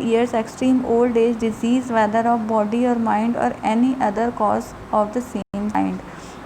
years, extreme old age, disease, whether of body or mind or any other cause of the same kind।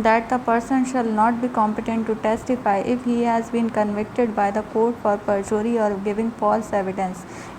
that the person shall not be competent to testify if he has been convicted by the court for perjury or giving false evidence।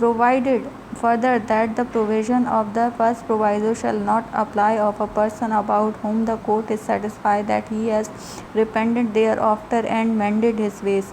Provided further that the provision of the first proviso shall not apply of a person about whom the court is satisfied that he has repented thereafter and mended his ways।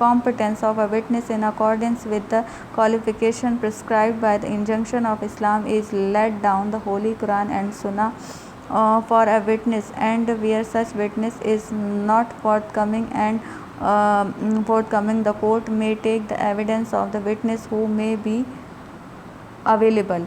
competence of a witness in accordance with the qualification prescribed by the injunction of Islam is laid down the Holy Quran and Sunnah for a witness, and where such witness is not forthcoming the court may take the evidence of the witness who may be available।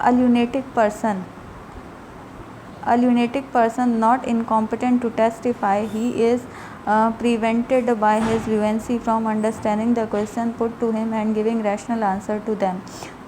a lunatic person not incompetent to testify, he is prevented by his lunacy from understanding the question put to him and giving rational answer to them।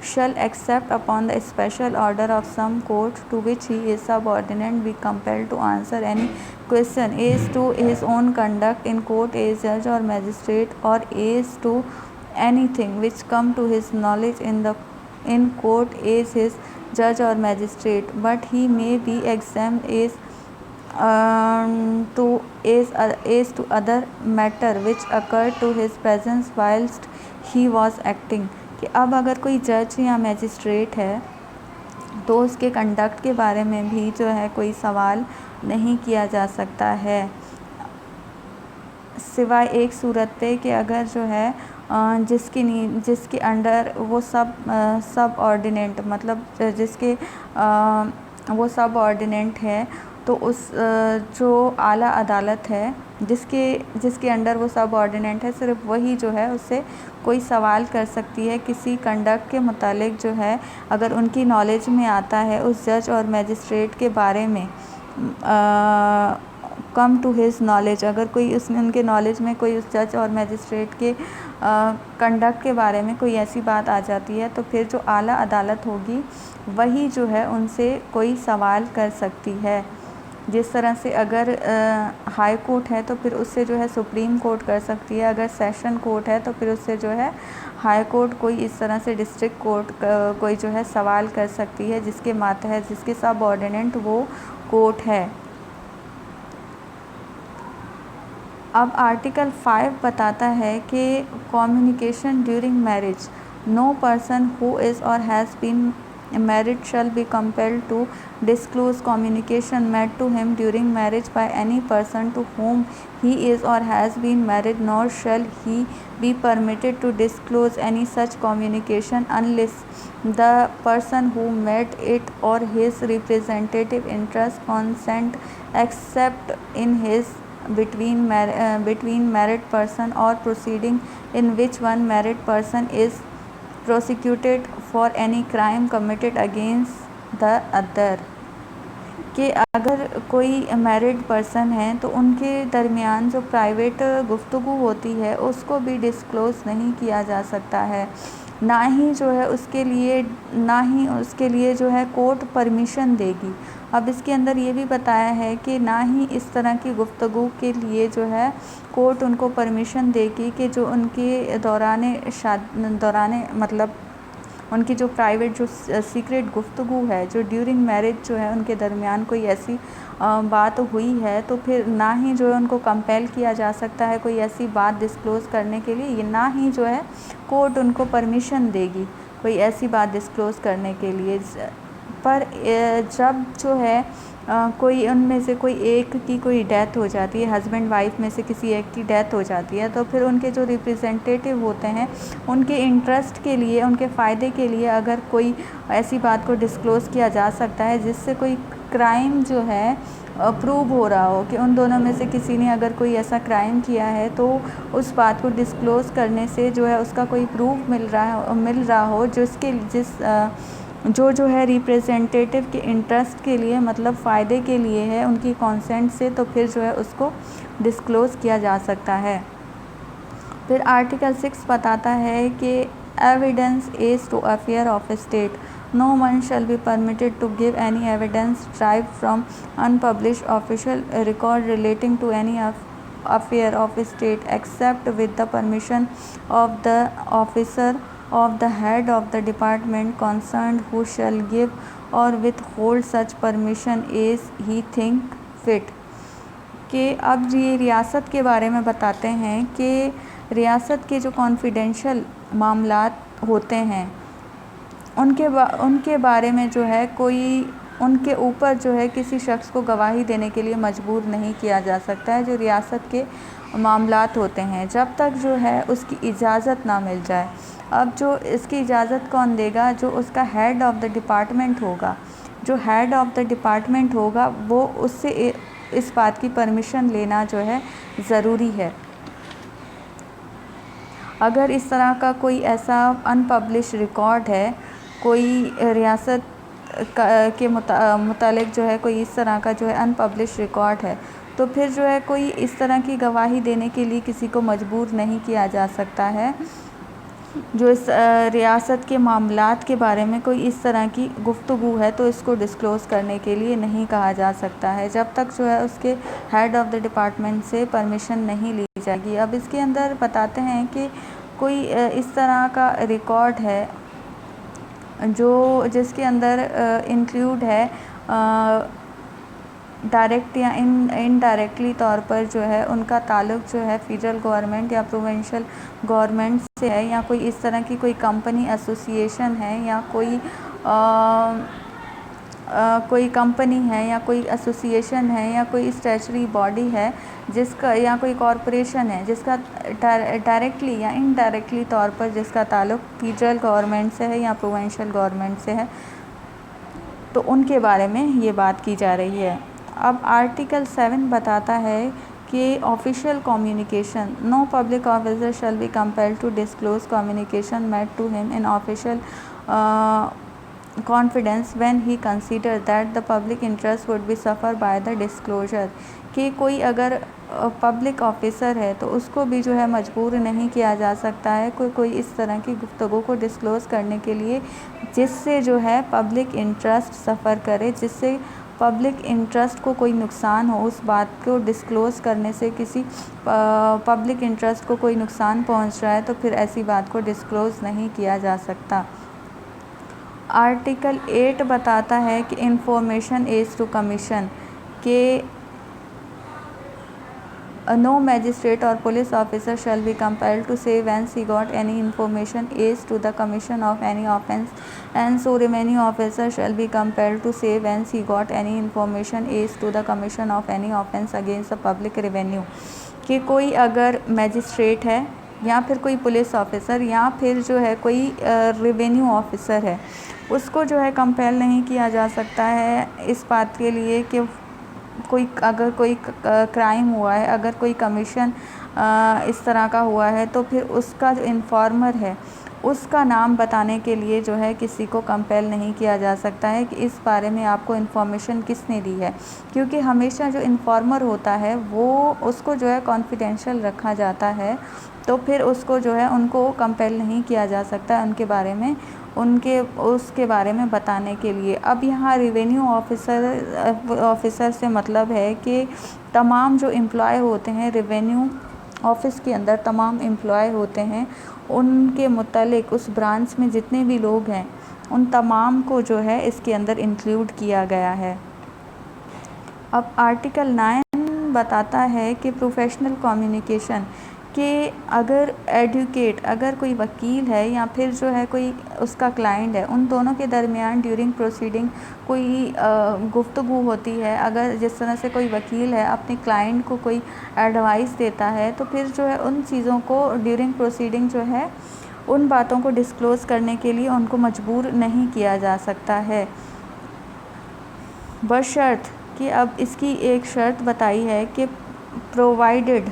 shall except upon the special order of some court to which he is subordinate be compelled to answer any question as to his own conduct in court as judge or magistrate or as to anything which come to his knowledge in court as his judge or magistrate, but he may be exempt as as to other matter which occurred to his presence whilst he was acting. کہ اب اگر کوئی جج یا magistrate ہے تو اس کے conduct کے بارے میں بھی جو ہے کوئی سوال نہیں کیا جا سکتا ہے، سوائے ایک صورت پہ کہ اگر جو ہے جس کے انڈر وہ سب آرڈیننٹ، مطلب جس کے وہ سب آرڈیننٹ ہے، تو اس جو اعلیٰ عدالت ہے جس کے انڈر وہ سب آرڈیننٹ ہے، صرف وہی جو ہے اس سے کوئی سوال کر سکتی ہے کسی کنڈکٹ کے متعلق جو ہے اگر ان کی نالج میں آتا ہے اس جج اور میجسٹریٹ کے بارے میں، کم ٹو ہز نالج، اگر کوئی ان کے نالج میں کوئی اس جج اور میجسٹریٹ کے کنڈکٹ کے بارے میں کوئی ایسی بات آ جاتی ہے، تو پھر جو اعلیٰ عدالت ہوگی وہی جو ہے ان سے کوئی سوال کر سکتی ہے. جس طرح سے اگر ہائی کورٹ ہے تو پھر اس سے جو ہے سپریم کورٹ کر سکتی ہے، اگر سیشن کورٹ ہے تو پھر اس سے جو ہے ہائی کورٹ کوئی اس طرح سے ڈسٹرکٹ کورٹ کوئی جو ہے سوال کر سکتی ہے جس کے ماتحت جس کے سب آرڈیننٹ وہ کورٹ ہے. اب آرٹیکل 5 بتاتا ہے کہ communication during marriage, no person who is or has been married shall be compelled to disclose communication made to him during marriage by any person to whom he is or has been married, nor shall he be permitted to disclose any such communication unless the person who made it or his representative interest consent, except in his between married person or proceeding in which one married person is prosecuted for any crime committed against the other. کہ اگر کوئی married person ہے تو ان کے درمیان جو private گفتگو ہوتی ہے اس کو بھی ڈسکلوز نہیں کیا جا سکتا ہے، نہ ہی اس کے لیے جو ہے کورٹ پرمیشن دے گی. اب اس کے اندر یہ بھی بتایا ہے کہ نہ ہی اس طرح کی گفتگو کے لیے جو ہے کورٹ ان کو پرمیشن دے گی کہ جو ان کے دوران مطلب ان کی جو پرائیویٹ جو سیکریٹ گفتگو ہے جو ڈیورنگ میرج جو ہے ان کے درمیان کوئی ایسی بات ہوئی ہے، تو پھر نہ ہی جو ہے ان کو کمپیل کیا جا سکتا ہے کوئی ایسی بات ڈسکلوز کرنے کے لیے، نہ ہی جو ہے کورٹ ان کو پرمیشن دے گی کوئی ایسی بات ڈسکلوز کرنے کے لیے. پر جب جو ہے کوئی ان میں سے کوئی ایک کی کوئی ڈیتھ ہو جاتی ہے، ہسبینڈ وائف میں سے کسی ایک کی ڈیتھ ہو جاتی ہے، تو پھر ان کے جو ریپریزنٹیٹیو ہوتے ہیں ان کے انٹرسٹ کے لیے، ان کے فائدے کے لیے اگر کوئی ایسی بات کو ڈسکلوز کیا جا سکتا ہے جس سے کوئی کرائم جو ہے پروو ہو رہا ہو، کہ ان دونوں میں سے کسی نے اگر کوئی ایسا کرائم کیا ہے تو اس بات کو ڈسکلوز کرنے سے جو ہے اس کا کوئی پروف مل رہا ہو جو ہے ریپریزنٹیٹیو کے انٹرسٹ کے لیے، مطلب فائدے کے لیے ہے ان کی کانسینٹ سے، تو پھر جو ہے اس کو ڈسکلوز کیا جا سکتا ہے. پھر آرٹیکل 6 بتاتا ہے کہ evidence as to affair of state, no one shall be permitted to give any evidence derived from unpublished official record relating to any affair of state except with the permission of the officer of the head of the department concerned, who shall give or withhold such permission as he think fit. کہ اب یہ ریاست کے بارے میں بتاتے ہیں کہ ریاست کے جو کانفیڈینشیل معاملات ہوتے ہیں ان کے بارے میں جو ہے کوئی ان کے اوپر جو ہے کسی شخص کو گواہی دینے کے لیے مجبور نہیں کیا جا سکتا ہے، جو ریاست کے معاملات ہوتے ہیں، جب تک جو ہے اس کی اجازت نہ مل جائے. اب جو اس کی اجازت کون دے گا؟ جو اس کا ہیڈ آف دا ڈپارٹمنٹ ہوگا. جو ہیڈ آف دا ڈپارٹمنٹ ہوگا وہ اس سے اس بات کی پرمیشن لینا جو ہے ضروری ہے. اگر اس طرح کا کوئی ایسا ان پبلش ریکارڈ ہے، کوئی ریاست کے متعلق جو ہے کوئی اس طرح کا جو ہے ان پبلش ریکارڈ ہے، تو پھر جو ہے کوئی اس طرح کی گواہی دینے کے لیے کسی کو مجبور نہیں کیا جا سکتا ہے. جو اس ریاست کے معاملات کے بارے میں کوئی اس طرح کی گفتگو ہے تو اس کو ڈسکلوز کرنے کے لیے نہیں کہا جا سکتا ہے جب تک جو ہے اس کے ہیڈ آف دا ڈپارٹمنٹ سے پرمیشن نہیں لی جائے گی. اب اس کے اندر بتاتے ہیں کہ کوئی اس طرح کا ریکارڈ ہے جس کے اندر انکلوڈ ہے ڈائریکٹ یا انڈائریکٹلی طور پر جو ہے ان کا تعلق جو ہے فیڈرل گورنمنٹ یا پروونشل گورنمنٹ سے ہے، یا کوئی اس طرح کی کوئی کمپنی ایسوسیشن ہے، یا کوئی کمپنی ہے، یا کوئی ایسوسیشن ہے، یا کوئی اسٹیچوری باڈی ہے جس کا، یا کوئی کارپوریشن ہے جس کا ڈائریکٹلی یا انڈائریکٹلی طور پر جس کا تعلق فیڈرل گورنمنٹ سے ہے یا پروونشل گورنمنٹ سے ہے، تو ان کے بارے میں یہ بات کی جا رہی ہے۔ اب آرٹیکل 7 بتاتا ہے کہ official communication, no public officer shall be compelled to disclose communication made to him in official confidence when he considered that the public interest would be suffer by the disclosure، کہ کوئی اگر public officer ہے تو اس کو بھی جو ہے مجبور نہیں کیا جا سکتا ہے کوئی اس طرح کی گفتگو کو ڈسکلوز کرنے کے لیے جس سے جو ہے پبلک انٹرسٹ سفر کرے، جس سے پبلک انٹرسٹ کو کوئی نقصان ہو، اس بات کو ڈسکلوز کرنے سے کسی پبلک انٹرسٹ کو کوئی نقصان پہنچ رہا ہے تو پھر ایسی بات کو ڈسکلوز نہیں کیا جا سکتا۔ آرٹیکل 8 بتاتا ہے کہ انفارمیشن ایز ٹو کمیشن، کہ no magistrate or police officer shall be compelled to say whence he got any information as to the commission of any offence, and so remaining officer shall be compelled to say whence he got any information as to the commission of any offence against the public revenue، کہ کوئی اگر magistrate ہے یا پھر کوئی police officer یا پھر جو ہے کوئی ریونیو آفیسر ہے، اس کو جو ہے کمپیل نہیں کیا جا سکتا ہے اس بات کے لیے کہ اگر کوئی کرائم ہوا ہے، اگر کوئی کمیشن اس طرح کا ہوا ہے تو پھر اس کا جو انفارمر ہے اس کا نام بتانے کے لیے جو ہے کسی کو کمپیل نہیں کیا جا سکتا ہے کہ اس بارے میں آپ کو انفارمیشن کس نے دی ہے، کیونکہ ہمیشہ جو انفارمر ہوتا ہے وہ اس کو جو ہے کانفیڈینشیل رکھا جاتا ہے، تو پھر اس کو جو ہے ان کو کمپیل نہیں کیا جا سکتا ان کے بارے میں اس کے بارے میں بتانے کے لیے۔ اب یہاں ریونیو آفیسر سے مطلب ہے کہ تمام جو امپلائی ہوتے ہیں ریونیو آفس کے اندر، تمام امپلائی ہوتے ہیں، ان کے متعلق اس برانچ میں جتنے بھی لوگ ہیں ان تمام کو جو ہے اس کے اندر انکلوڈ کیا گیا ہے۔ اب آرٹیکل 9 بتاتا ہے کہ پروفیشنل کمیونیکیشن، کہ اگر ایڈوکیٹ، اگر کوئی وکیل ہے یا پھر جو ہے کوئی اس کا کلائنٹ ہے، ان دونوں کے درمیان ڈیورنگ پروسیڈنگ کوئی گفتگو ہوتی ہے، اگر جس طرح سے کوئی وکیل ہے اپنے کلائنٹ کو کوئی ایڈوائس دیتا ہے تو پھر جو ہے ان چیزوں کو ڈیورنگ پروسیڈنگ جو ہے ان باتوں کو ڈسکلوز کرنے کے لیے ان کو مجبور نہیں کیا جا سکتا ہے، بشرط کہ اب اس کی ایک شرط بتائی ہے کہ provided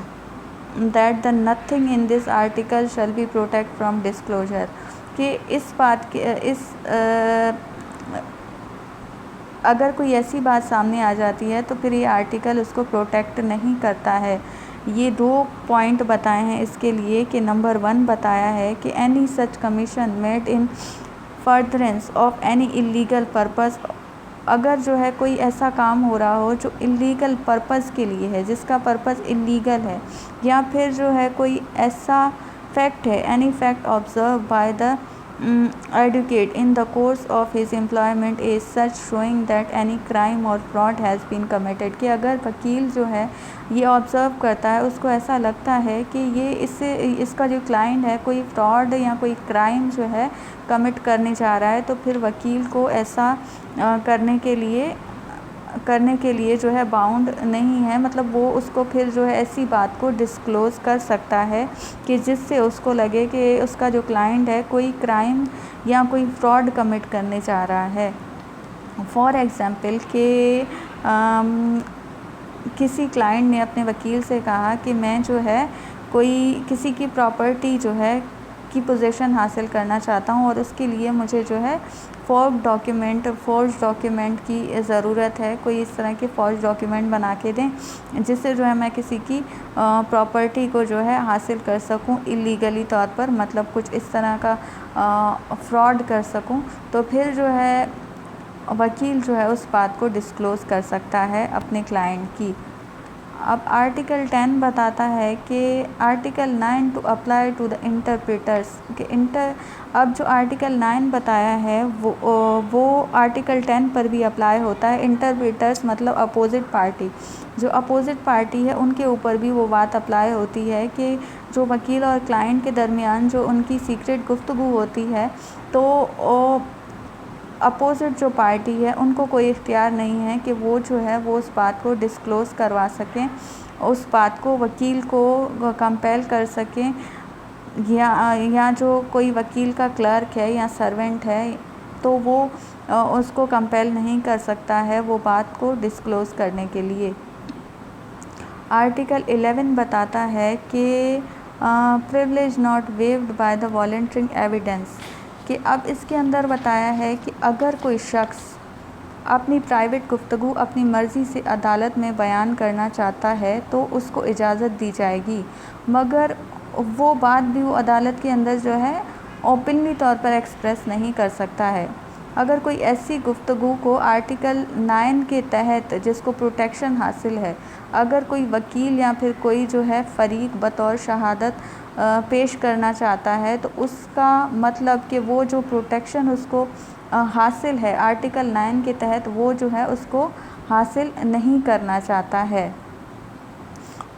that the nothing in this article shall be protect from disclosure، کہ اس بات کے اگر کوئی ایسی بات سامنے آ جاتی ہے تو پھر یہ آرٹیکل اس کو پروٹیکٹ نہیں کرتا ہے۔ یہ 2 پوائنٹ بتائے ہیں اس کے لیے کہ نمبر 1 بتایا ہے کہ any such commission made in furtherance of any illegal purpose، اگر جو ہے کوئی ایسا کام ہو رہا ہو جو اللیگل پرپز کے لیے ہے، جس کا پرپز اللیگل ہے، یا پھر جو ہے کوئی ایسا فیکٹ ہے، any fact observed by the advocate in the course of his employment is such showing that any crime or fraud has been committed، کہ اگر وکیل جو ہے یہ آبزرو کرتا ہے، اس کو ایسا لگتا ہے کہ یہ اس کا جو کلائنٹ ہے کوئی فراڈ یا کوئی کرائم جو ہے کمٹ کرنے جا رہا ہے، تو پھر وکیل کو ایسا کرنے کے لیے جو ہے باؤنڈ نہیں ہے، مطلب وہ اس کو پھر جو ہے ایسی بات کو ڈسکلوز کر سکتا ہے کہ جس سے اس کو لگے کہ اس کا جو کلائنٹ ہے کوئی کرائم یا کوئی فراڈ کمٹ کرنے جا رہا ہے۔ فار ایگزامپل کہ کسی کلائنٹ نے اپنے وکیل سے کہا کہ میں جو ہے کسی کی پراپرٹی جو ہے کی پوزیشن حاصل کرنا چاہتا ہوں، اور اس کے لیے مجھے جو ہے فورج ڈاکیومنٹ کی ضرورت ہے، کوئی اس طرح کے فورج ڈاکیومنٹ بنا کے دیں جس سے جو ہے میں کسی کی پراپرٹی کو جو ہے حاصل کر سکوں اللیگلی طور پر، مطلب کچھ اس طرح کا فراڈ کر سکوں، تو پھر جو ہے وکیل جو ہے اس بات کو ڈسکلوز کر سکتا ہے اپنے کلائنٹ کی۔ اب آرٹیکل 10 بتاتا ہے کہ article 9 to apply to the interpreters کہ اب جو آرٹیکل 9 بتایا ہے وہ آرٹیکل 10 پر بھی اپلائی ہوتا ہے. انٹرپریٹرس مطلب اپوزٹ پارٹی، جو اپوزٹ پارٹی ہے ان کے اوپر بھی وہ بات اپلائی ہوتی ہے کہ جو وکیل اور کلائنٹ کے درمیان جو ان کی سیکریٹ گفتگو ہوتی ہے تو اپوزٹ جو پارٹی ہے ان کو کوئی اختیار نہیں ہے کہ وہ جو ہے وہ اس بات کو ڈسکلوز کروا سکیں، اس بات کو وکیل کو کمپیل کر سکیں، یا جو کوئی وکیل کا کلرک ہے یا سرونٹ ہے تو وہ اس کو کمپیل نہیں کر سکتا ہے وہ بات کو ڈسکلوز کرنے کے لیے. آرٹیکل 11 بتاتا ہے کہ privilege not waived by the volunteering evidence کہ اب اس کے اندر بتایا ہے کہ اگر کوئی شخص اپنی پرائیویٹ گفتگو اپنی مرضی سے عدالت میں بیان کرنا چاہتا ہے تو اس کو اجازت دی جائے گی، مگر وہ بات بھی وہ عدالت کے اندر جو ہے اوپنلی طور پر ایکسپریس نہیں کر سکتا ہے. اگر کوئی ایسی گفتگو کو آرٹیکل 9 کے تحت جس کو پروٹیکشن حاصل ہے، اگر کوئی وکیل یا پھر کوئی جو ہے فریق بطور شہادت پیش کرنا چاہتا ہے تو اس کا مطلب کہ وہ جو پروٹیکشن اس کو حاصل ہے آرٹیکل 9 کے تحت وہ جو ہے اس کو حاصل نہیں کرنا چاہتا ہے.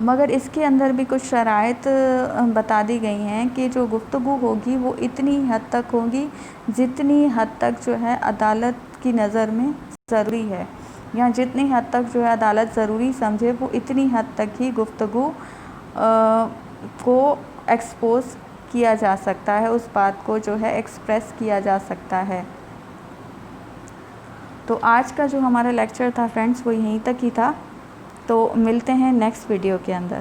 مگر اس کے اندر بھی کچھ شرائط بتا دی گئی ہیں کہ جو گفتگو ہوگی وہ اتنی حد تک ہوگی جتنی حد تک جو ہے عدالت کی نظر میں ضروری ہے، یا جتنی حد تک جو ہے عدالت ضروری سمجھے وہ اتنی حد تک ہی گفتگو کو ایکسپوز کیا جا سکتا ہے، اس بات کو جو ہے ایکسپریس کیا جا سکتا ہے. تو آج کا جو ہمارا لیکچر تھا فرینڈس وہ یہیں تک ہی تھا، تو ملتے ہیں نیکسٹ ویڈیو کے اندر.